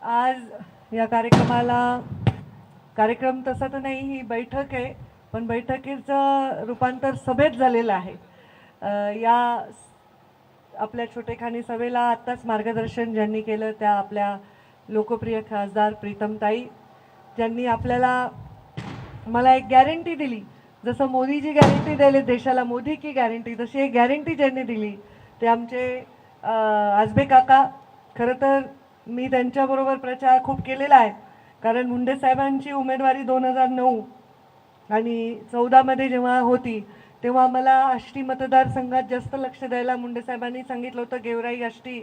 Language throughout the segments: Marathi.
आज या कार्यक्रम तसा तर नाही, ही बैठक आहे, पण बैठकीचं रूपांतर सभेत झालेलं आहे. या आपल्या छोटेखानी सभेला आत्ताच मार्गदर्शन ज्यांनी केलं त्या आपल्या लोकप्रिय खासदार प्रीतमताई, ज्यांनी मला एक गॅरंटी दिली, जसं मोदीजी गॅरंटी दिली देशाला, मोदी की गॅरंटी, तशी एक गॅरंटी ज्यांनी दिली ते आमचे आजबे काका. खरं तर मी त्यांच्याबरोबर प्रचार खूप केलेला आहे, कारण मुंडे साहेबांची उमेदवारी 2009 आणि 14मध्ये जेव्हा होती तेव्हा मला आष्टी मतदारसंघात जास्त लक्ष द्यायला मुंडे साहेबांनी सांगितलं होतं, गेवराई, आष्टी,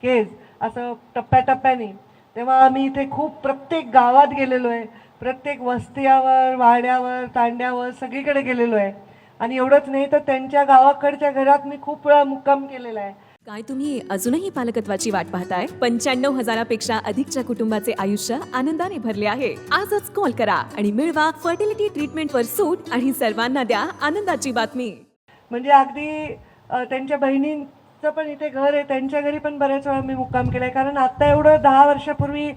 केज असं टप्प्याटप्प्याने. तेव्हा आम्ही इथे खूप प्रत्येक गावात गेलेलो आहे, प्रत्येक वस्त्यावर, वाड्यावर, तांड्यावर सगळीकडे गेलेलो आहे. आणि एवढंच नाही तर त्यांच्या गावाकडच्या घरात मी खूप वेळा मुक्काम केलेला आहे. काय तुम्ही अजूनही पालकत्वाची वाट पाहताय? 95,000पेक्षा अधिकच्या कुटुंबाचे आयुष्य आनंदाने भरले आहे. आजच कॉल करा आणि मिळवा फर्टिलिटी ट्रीटमेंटवर सूट आणि सर्वांना द्या आनंदाची बातमी. म्हणजे अगदी त्यांच्या बहिणींचं पण इथे घर आहे, त्यांच्या घरी पण बऱ्याच वेळा मी मुक्काम केलाय. कारण आता एवढं 10 वर्षापूर्वी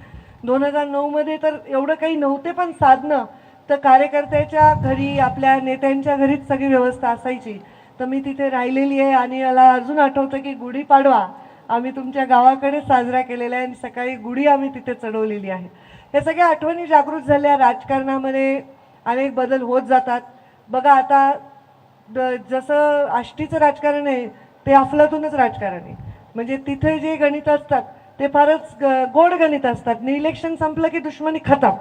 2009मध्ये तर एवढं काही नव्हते, पण साधनं तर कार्यकर्त्याच्या घरी, आपल्या नेत्यांच्या घरीच सगळी व्यवस्था असायची. तर मी तिथे राहिलेली आहे आणि मला अजून आठवतं की गुढीपाडवा आम्ही तुमच्या गावाकडे साजरा केलेला आहे आणि सकाळी गुढी आम्ही तिथे चढवलेली आहे. या सगळ्या आठवणी जागृत झाल्या. राजकारणामध्ये अनेक बदल होत जातात. बघा आता जसं आष्टीचं राजकारण आहे ते अफलातूनच राजकारण आहे. म्हणजे तिथे जे गणित असतात ते फारच गोड गणित असतात. इलेक्शन संपलं की दुश्मनी खतम.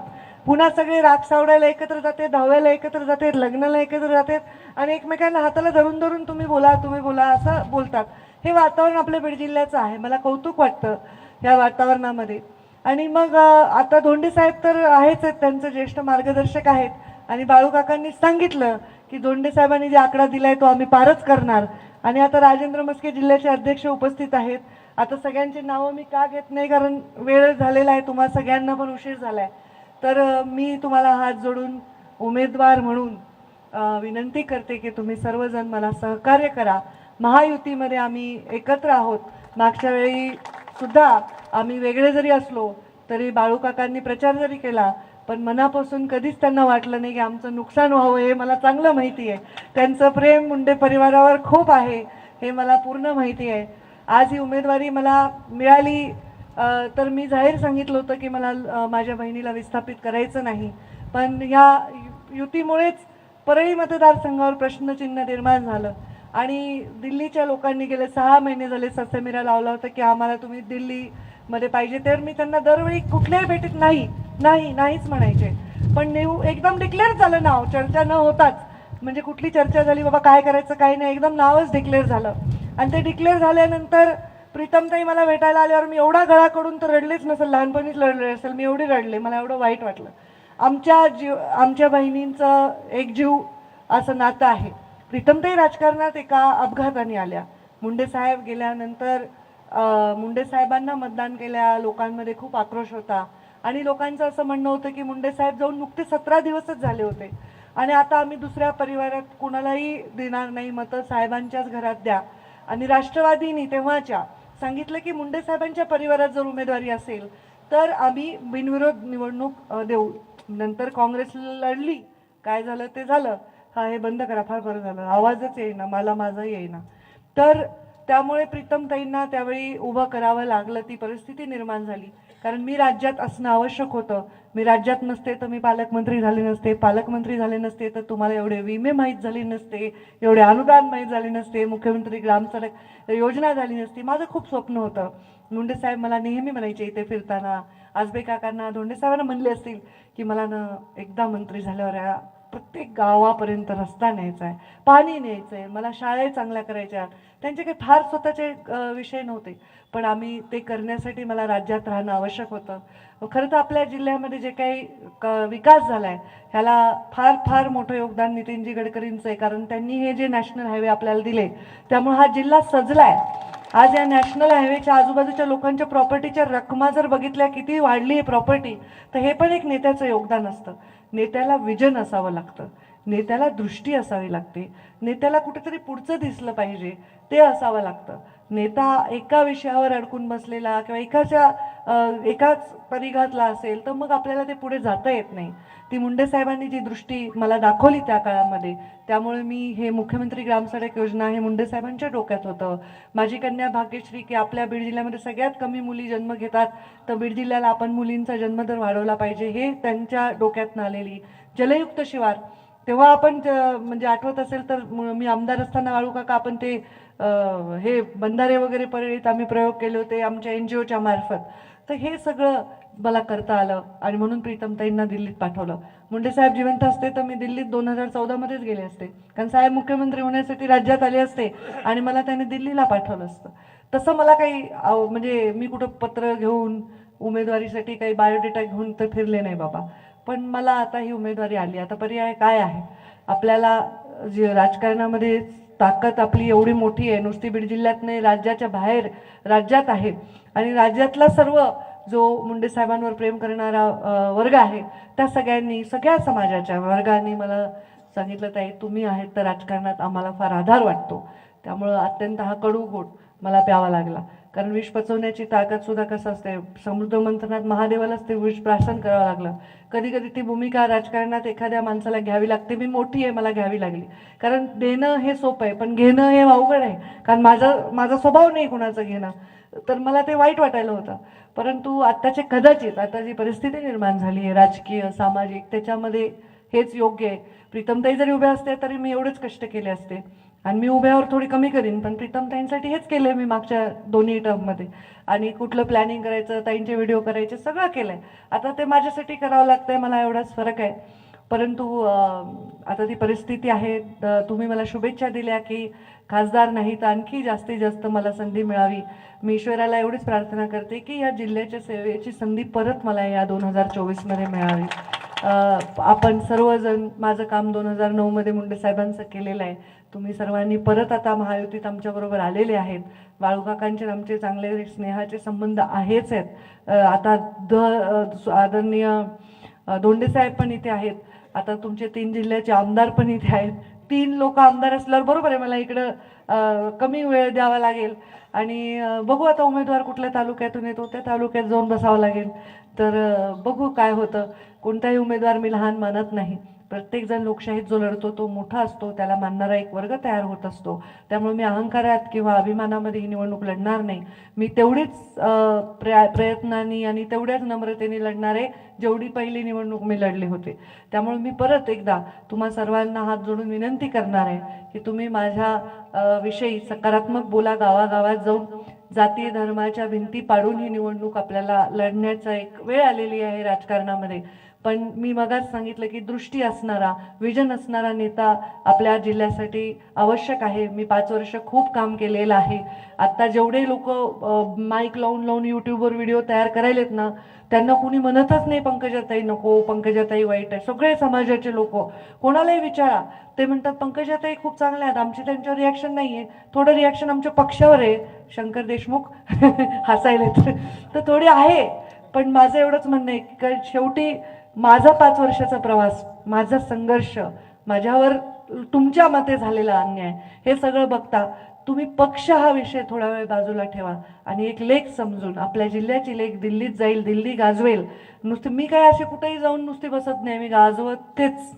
पुन्हा सगळे राग सावडायला एकत्र जाते, दहाव्याला एकत्र जाते, लग्नाला एकत्र जातात आणि एकमेकांना हाताला धरून धरून तुम्ही बोला असं बोलतात. हे वातावरण आपल्या बीड जिल्ह्याचं आहे. मला कौतुक वाटतं या वातावरणामध्ये. आणि मग आता धोंडे साहेब तर आहेच आहेत, त्यांचं ज्येष्ठ मार्गदर्शक आहेत. आणि बाळू काकांनी सांगितलं की धोंडे साहेबांनी जे आकडा दिलाय तो आम्ही पारच करणार. आणि आता राजेंद्र मस्के जिल्ह्याचे अध्यक्ष उपस्थित आहेत. आता सगळ्यांची नावं मी का घेत नाही, कारण वेळ झालेला आहे, तुम्हाला सगळ्यांना पण उशीर झाला आहे. तर मी तुम्हाला हात जोडून उमेदवार म्हणून विनंती करते की तुम्ही सर्वजण मला सहकार्य करा. महायुतीमध्ये आम्ही एकत्र आहोत. मागच्या वेळी सुद्धा आम्ही वेगळे जरी असलो तरी बाळू काकांनी प्रचार जरी केला, पण मनापासून कधीच त्यांना वाटलं नाही की आमचं नुकसान व्हावं. हे मला चांगलं माहिती आहे. त्यांचं प्रेम मुंडे परिवारावर खूप आहे, हे मला पूर्ण माहिती आहे. आज ही उमेदवारी मला मिळाली तर मी जाहीर सांगितलं होतं की मला माझ्या बहिणीला विस्थापित करायचं नाही. पण या युतीमुळेच परळी मतदारसंघावर प्रश्नचिन्ह निर्माण झालं आणि दिल्लीच्या लोकांनी गेले 6 महिने झाले ससेमिरा लावला होता की आम्हाला तुम्ही दिल्लीमध्ये पाहिजे. तर मी त्यांना दरवेळी कुठल्याही भेटीत नाहीच म्हणायचे. पण एकदम डिक्लेअर झालं नाव, चर्चा न होताच. म्हणजे कुठली चर्चा झाली बाबा काय करायचं काय नाही, एकदम नावच डिक्लेअर झालं. आणि ते डिक्लेअर झाल्यानंतर प्रीतमताई मला भेटायला आल्यावर मी एवढा गळा कडून तर रडलेच नसेल, लहानपणीच रडले असेल मी, एवढी रडले. मला एवढं वाईट वाटलं. आमच्या बहिणींचं एक जीव असं नातं आहे. प्रीतमताई राजकारणात एका अपघाताने आल्या. मुंडे साहेब गेल्यानंतर मुंडे साहेबांना मतदान केल्या लोकांमध्ये खूप आक्रोश होता आणि लोकांचं असं म्हणणं होतं की मुंडे साहेब जाऊन नुकते 17 दिवसच झाले होते आणि आता आम्ही दुसऱ्या परिवारात कुणालाही देणार नाही, मतं साहेबांच्याच घरात द्या. आणि राष्ट्रवादीनी तेव्हाच्या सांगितलं की मुंडे साहेबांच्या परिवारात जर उमेदवारी असेल तर आम्ही बिनविरोध निवडणूक देऊ. नंतर काँग्रेसला लढली, काय झालं ते झालं. हे बंद करा, फार बरं झालं, आवाजच येईना, माझा येईना. तर त्यामुळे प्रीतमताईंना त्यावेळी उभं करावं लागलं, ती परिस्थिती निर्माण झाली. कारण मी राज्यात असणं आवश्यक होतं. मी राज्यात नसते तर मी पालकमंत्री झाले नसते, पालकमंत्री झाले नसते तर तुम्हाला एवढे विमे माहीत झाले नसते, एवढे अनुदान माहीत झाले नसते, मुख्यमंत्री ग्रामसडक योजना झाली नसती. माझं खूप स्वप्न होतं. मुंडे साहेब मला नेहमी म्हणायचे इथे फिरताना, आजबे काकांना, धोंडे साहेबांना म्हणले असतील की मला ना एकदा मंत्री झाल्यावर या प्रत्येक गावापर्यंत रस्ता न्यायचा आहे, पाणी न्यायचं आहे, मला शाळा चांगल्या करायच्या. त्यांचे काही फार स्वतःचे विषय नव्हते, पण आम्ही ते करण्यासाठी मला राज्यात राहणं आवश्यक होतं. खरं तर आपल्या जिल्ह्यामध्ये जे काही विकास झाला आहे ह्याला फार फार मोठं योगदान नितीनजी गडकरींचं आहे. कारण त्यांनी हे जे नॅशनल हायवे आपल्याला दिले त्यामुळे हा जिल्हा सजला आहे. आज या नॅशनल हायवेच्या आजूबाजूच्या लोकांच्या प्रॉपर्टीच्या रकमा जर बघितल्या किती वाढली आहे प्रॉपर्टी, तर हे पण एक नेत्याचं योगदान असतं. नेत्याला विजन असावं लागतं, नेत्याला दृष्टी असावी लागते, नेत्याला कुठेतरी पुढचं दिसलं पाहिजे ते असावं लागतं. नेता एका विषयावर अडकून बसलेला किंवा एकाच परिघातला असेल तर मग आपल्याला ते पुढे जाता येत नाही. ती मुंडे साहेबांनी जी दृष्टी मला दाखवली त्या काळामध्ये, त्यामुळे मी हे मुख्यमंत्री ग्रामसडक योजना हे मुंडे साहेबांच्या डोक्यात होतं. माझी कन्या भाग्यश्री, की आपल्या बीड जिल्ह्यामध्ये सगळ्यात कमी मुली जन्म घेतात, तर बीड जिल्ह्याला आपण मुलींचा जन्मदर वाढवला पाहिजे, हे त्यांच्या डोक्यातनं आलेली. जलयुक्त शिवार, तेव्हा आपण म्हणजे आठवत असेल तर मी आमदार असताना वाळू काका आपण ते हे बंधारे वगैरे परळीत आम्ही प्रयोग केले होते आमच्या NGOच्या मार्फत. तर हे सगळं मला करता आलं आणि म्हणून प्रीतमताईंना दिल्लीत पाठवलं. मुंडे साहेब जिवंत असते तर मी दिल्लीत 2014 मध्येच गेले असते, कारण साहेब मुख्यमंत्री होण्यासाठी राज्यात आले असते आणि मला त्याने दिल्लीला पाठवलं असतं. तसं मला काही म्हणजे मी कुठं पत्र घेऊन उमेदवारीसाठी काही बायोडेटा घेऊन तर फिरले नाही बाबा. पण मला आता ही उमेदवारी आली, आता पर्याय काय आहे? आपल्याला जे राजकारणामध्ये ताकद आपली एवढी मोठी आहे, नुसती बीड जिल्ह्यात नाही, राज्याच्या बाहेर राज्यात आहे. आणि राज्यातला सर्व जो मुंडे साहेबांवर प्रेम करणारा वर्ग आहे त्या सगळ्यांनी, सगळ्या समाजाच्या वर्गांनी मला सांगितलं, ताई तुम्ही आहेत तर राजकारणात आम्हाला फार आधार वाटतो. त्यामुळं अत्यंत हा कडू घोट मला प्यावा लागला. कारण विष पचवण्याची ताकद सुद्धा कसं असते, समुद्र मंथनात महादेवालाच ते विष प्राशन करावं लागलं. कधी कधी ती भूमिका राजकारणात एखाद्या माणसाला घ्यावी लागते. मी मोठी आहे, मला घ्यावी लागली. कारण देणं हे सोपं आहे, पण घेणं हे अवघड आहे. कारण माझा स्वभाव नाही कुणाचं घेणं, तर मला ते वाईट वाटायला होतं. परंतु आत्ताचे कदाचित आता जी परिस्थिती निर्माण झाली आहे राजकीय सामाजिक, त्याच्यामध्ये हेच योग्य आहे. प्रीतमताई जरी उभ्या असते तरी मी एवढेच कष्ट केले असते आणि मी उभ्यावर थोडी कमी करीन, पण प्रीतमताईंसाठी हेच केलं मी मागच्या दोन्ही टर्ममध्ये. आणि कुठलं प्लॅनिंग करायचं, ताईंचे व्हिडिओ करायचे, सगळं केलं आहे. आता ते माझ्यासाठी करावं लागतंय, मला एवढाच फरक आहे. परंतु आता ती परिस्थिती आहे. तुम्ही मला शुभेच्छा दिल्या की खासदार नाही तर आणखी जास्तीत जास्त मला संधी मिळावी. मी ईश्वराला एवढीच प्रार्थना करते की या जिल्ह्याच्या सेवेची संधी परत मला या 2024मध्ये मिळावी. आपण सर्वजण, माझं काम 2009मध्ये मुंडे साहेबांचं केलेलं आहे. तुम्ही सर्वांनी परत आता महायुतीत आमच्याबरोबर आलेले आहेत. बाळूकाकांचे आमचे चांगले स्नेहाचे संबंध आहेच आहेत. आता आदरणीय दोंडे साहेब पण इथे आहेत. आता तुमचे 3 जिल्ह्याचे आमदार पण इथे आहेत. 3 लोक आमदार असल्यावर बरोबर आहे मला इकडं कमी वेळ द्यावा लागेल. आणि बघू आता उमेदवार कुठल्या तालुक्यातून येतो त्या तालुक्यात जाऊन बसावं लागेल. तर बघू काय होतं. कोणताही उमेदवार मी लहान मानत नाही. प्रत्येकजण लोकशाहीत जो लढतो तो मोठा असतो, त्याला मानणारा एक वर्ग तयार होत असतो. त्यामुळे मी अहंकारात किंवा अभिमानामध्ये ही निवडणूक लढणार नाही. मी तेवढीच प्रयत्नांनी आणि तेवढ्याच नम्रतेने लढणार आहे जेवढी पहिली निवडणूक मी लढले होते. त्यामुळे मी परत एकदा तुम्हा सर्वांना हात जोडून विनंती करणार आहे की तुम्ही माझ्या विषयी सकारात्मक बोला. गावागावात जाऊन जातीय धर्माच्या भिंती पाडून ही निवडणूक आपल्याला लढण्याचा एक वेळ आलेली आहे राजकारणामध्ये. पण मी मगाच सांगितलं की दृष्टी असणारा, विजन असणारा नेता आपल्या जिल्ह्यासाठी आवश्यक आहे. मी 5 वर्ष खूप काम केलेलं आहे. आत्ता जेवढे लोक माईक लावून यूट्यूबवर व्हिडिओ तयार करायलेत ना, त्यांना कुणी म्हणतच नाही पंकजाताई नको, पंकजाताई वाईट आहे. सगळे समाजाचे लोक कोणालाही विचारा, ते म्हणतात पंकजाताई खूप चांगल्या आहेत, आमची त्यांच्यावर रिॲक्शन नाही आहे. थोडं रिॲक्शन आमच्या पक्षावर आहे. शंकर देशमुख हसायलेत तर थोडी आहे. पण माझं एवढंच म्हणणं आहे की शेवटी माझा 5 वर्षाचा प्रवास, माझा संघर्ष, माझ्यावर तुमच्या मते झालेला अन्याय, हे सगळं बघता तुम्ही पक्ष हा विषय थोडा वेळ बाजूला ठेवा आणि एक लेख समजून आपल्या जिल्ह्याची लेख दिल्लीत जाईल, दिल्ली गाजवेल. नुसते मी काय असे कुठेही जाऊन नुसती बसत नाही, मी गाजवतेच.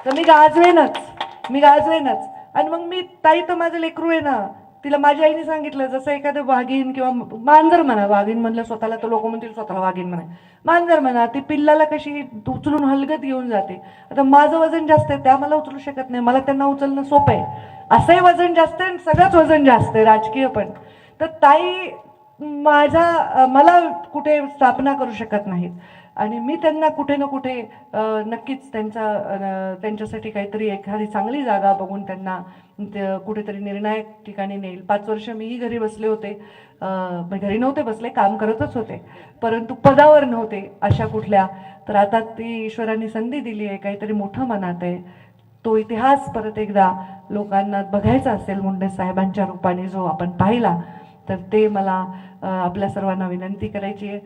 तर मी गाजवेनच. आणि मग मी, ताई तर माझं लेकरू आहे ना, तिला माझ्या आईने सांगितलं, जसं एखादं वाघीण किंवा मांजर म्हणा, वाघीण म्हणलं स्वतःला तर लोक म्हणतील स्वतःला वाघीण म्हणा, मांजर म्हणा, ती पिल्लाला कशी उचलून हलगत घेऊन जाते. आता माझं वजन जास्त आहे, त्या मला उचलू शकत नाही, मला त्यांना उचलणं सोपं आहे. असंही वजन जास्त आहे, सगळंच वजन जास्त आहे राजकीय पण. तर ताई मला कुठे स्थापना करू शकत नाहीत आणि मी त्यांना कुठे ना कुठे नक्कीच त्यांच्यासाठी काहीतरी एखादी चांगली जागा बघून त्यांना कुठेतरी निर्णायक ठिकाणी नेईल. 5 वर्ष मीही घरी बसले होते, घरी नव्हते बसले, काम करतच होते, परंतु पदावर नव्हते अशा कुठल्या. तर आता ती ईश्वराने संधी दिली आहे, काहीतरी मोठं मनात आहे. तो इतिहास परत एकदा लोकांना बघायचा असेल मुंडे साहेबांच्या रूपाने जो आपण पाहिला, तर ते मला आपल्या सर्वांना विनंती करायची आहे.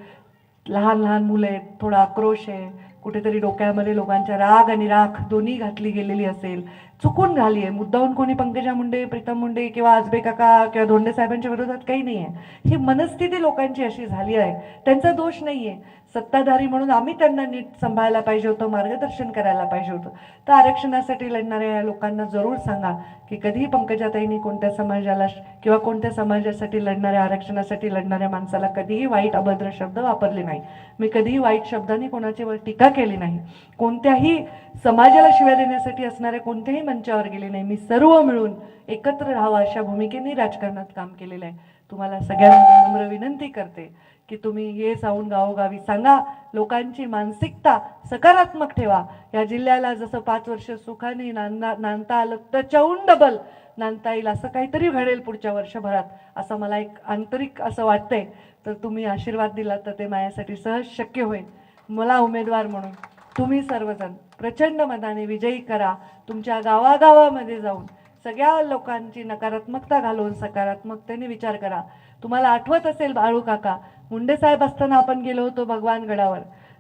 लहान मुलं आहेत, थोडा आक्रोश आहे, कुठेतरी डोक्यामध्ये लोकांच्या राग आणि राख दोन्ही घातली गेलेली असेल, चुकून झाली आहे. मुद्दाहून कोणी पंकजा मुंडे, प्रीतम मुंडे किंवा आजबे काका किंवा धोंडे साहेबांच्या विरोधात काही नाही आहे. ही मनस्थिती लोकांची अशी झाली आहे, त्यांचा दोष नाही आहे. सत्ताधारी म्हणून आम्ही त्यांना नीट सांभाळायला पाहिजे होतं, मार्गदर्शन करायला पाहिजे होतं. तर आरक्षणासाठी लढणाऱ्या या लोकांना जरूर सांगा की कधीही पंकजाताईंनी कोणत्या समाजाला किंवा कोणत्या समाजासाठी लढणाऱ्या, आरक्षणासाठी लढणाऱ्या माणसाला कधीही वाईट अभद्र शब्द वापरले नाही. मी कधीही वाईट शब्दांनी कोणाच्यावर टीका केली नाही. कोणत्याही समाजाला शिव्या देण्यासाठी असणाऱ्या कोणत्याही मंचावर गेले नाही. मी सर्व मिळून एकत्र राहावं अशा भूमिकेने राजकारणात काम केलेलं आहे. तुम्हाला सगळ्यांना नम्र विनंती करते की तुम्ही हे जाऊन गावोगावी सांगा, लोकांची मानसिकता सकारात्मक ठेवा. या जिल्ह्याला जसं 5 वर्ष सुखाने नांदता आलं त्याच्याहून डबल नांदता येईल असं काहीतरी घडेल पुढच्या वर्षभरात, असं मला एक आंतरिक असं वाटतंय. तर तुम्ही आशीर्वाद दिला तर ते माझ्यासाठी सहज शक्य होईल. मला उमेदवार म्हणून तुम्ही सर्वजण प्रचंड मताने विजयी करा. तुमच्या गावागावामध्ये जाऊन सगळ्या लोकांची नकारात्मकता घालवून सकारात्मकतेने विचार करा. तुम्हाला आठवत असेल बाळू काका, मुंडे साहेब असताना आपण गेलो होतो भगवानगडावर.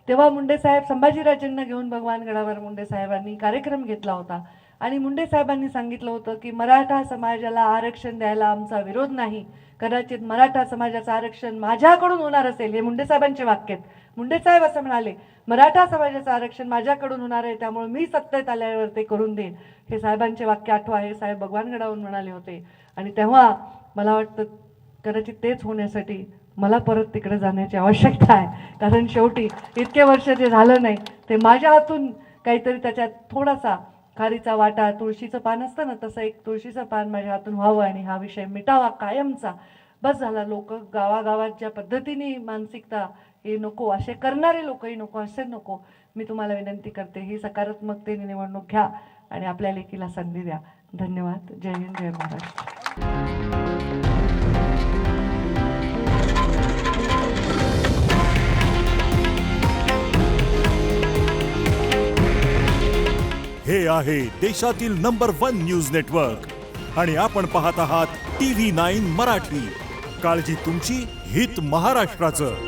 तेव्हा मुंडे साहेब संभाजीराजेंना घेऊन भगवानगडावर मुंडे साहेबांनी कार्यक्रम घेतला होता आणि मुंडे साहेबांनी सांगितलं होतं की मराठा समाजाला आरक्षण द्यायला आमचा विरोध नाही. कदाचित मराठा समाजाचं आरक्षण माझ्याकडून होणार असेल, हे मुंडे साहेबांचे वाक्य आहेत. मुंडे साहेब असं म्हणाले, मराठा समाजाचं आरक्षण माझ्याकडून होणार आहे, त्यामुळे मी सत्तेत आल्यावर ते करून देईन. हे साहेबांचे वाक्य आठवा. हे साहेब भगवानगडावरून म्हणाले होते. आणि तेव्हा मला वाटतं कदाचित तेच होण्यासाठी मला परत तिकडे जाण्याची आवश्यकता आहे. कारण शेवटी इतके वर्ष जे झालं नाही ते माझ्या हातून काहीतरी त्याच्यात थोडासा खारीचा वाटा, तुळशीचं पान असतं ना तसं एक तुळशीचं पान माझ्या हातून व्हावं आणि हा विषय मिटावा कायमचा. बस झाला. लोक गावागावात ज्या पद्धतीने मानसिकता हे नको, असे करणारे लोकही नको, असे नको. मी तुम्हाला विनंती करते ही सकारात्मकतेने निवडणूक घ्या आणि आपल्या लेकीला संधी द्या. धन्यवाद. जय हिंद, जय महाराष्ट्र. हे आहे देशातील नंबर 1 न्यूज नेटवर्क आणि आपण पाहत आहात TV9 मराठी. काळजी तुमची, हित महाराष्ट्राचं.